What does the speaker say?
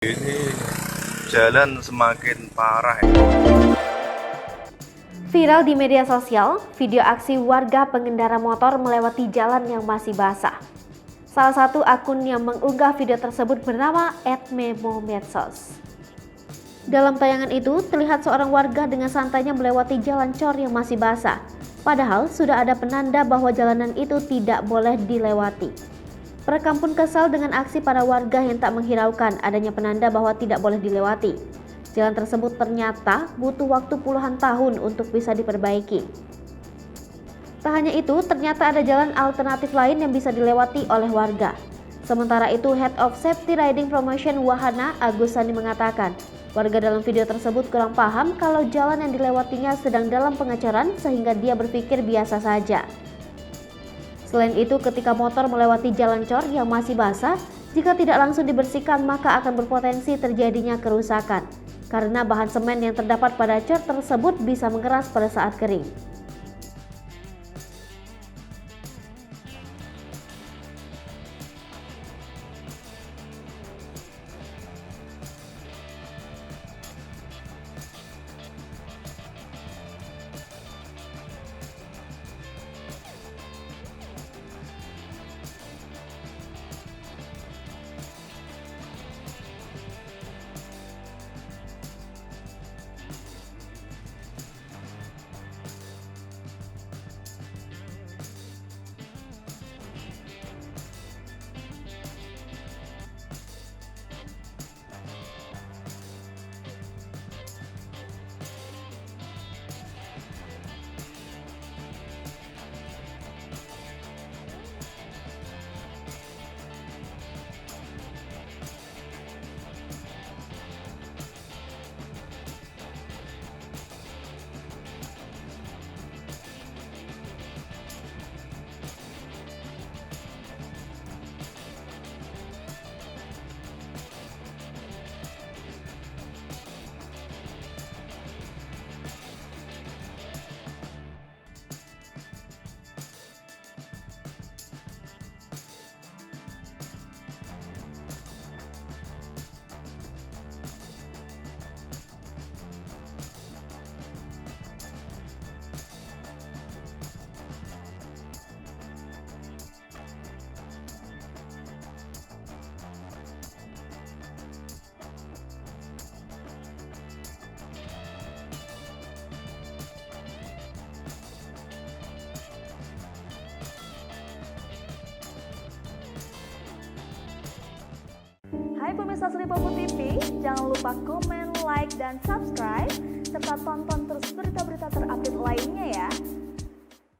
Ini jalan semakin parah ya. Viral di media sosial, video aksi warga pengendara motor melewati jalan yang masih basah. Salah satu akun yang mengunggah video tersebut bernama @memomedsos. Dalam tayangan itu, terlihat seorang warga dengan santainya melewati jalan cor yang masih basah. Padahal sudah ada penanda bahwa jalanan itu tidak boleh dilewati. Perekam pun kesal dengan aksi para warga yang tak menghiraukan adanya penanda bahwa tidak boleh dilewati. Jalan tersebut ternyata butuh waktu puluhan tahun untuk bisa diperbaiki. Tak hanya itu, ternyata ada jalan alternatif lain yang bisa dilewati oleh warga. Sementara itu, Head of Safety Riding Promotion Wahana Agus Sani mengatakan, warga dalam video tersebut kurang paham kalau jalan yang dilewatinya sedang dalam pengecoran sehingga dia berpikir biasa saja. Selain itu, ketika motor melewati jalan cor yang masih basah, jika tidak langsung dibersihkan maka akan berpotensi terjadinya kerusakan. Karena bahan semen yang terdapat pada cor tersebut bisa mengeras pada saat kering. Hai pemirsa Sri Popo TV, jangan lupa komen, like, dan subscribe, serta tonton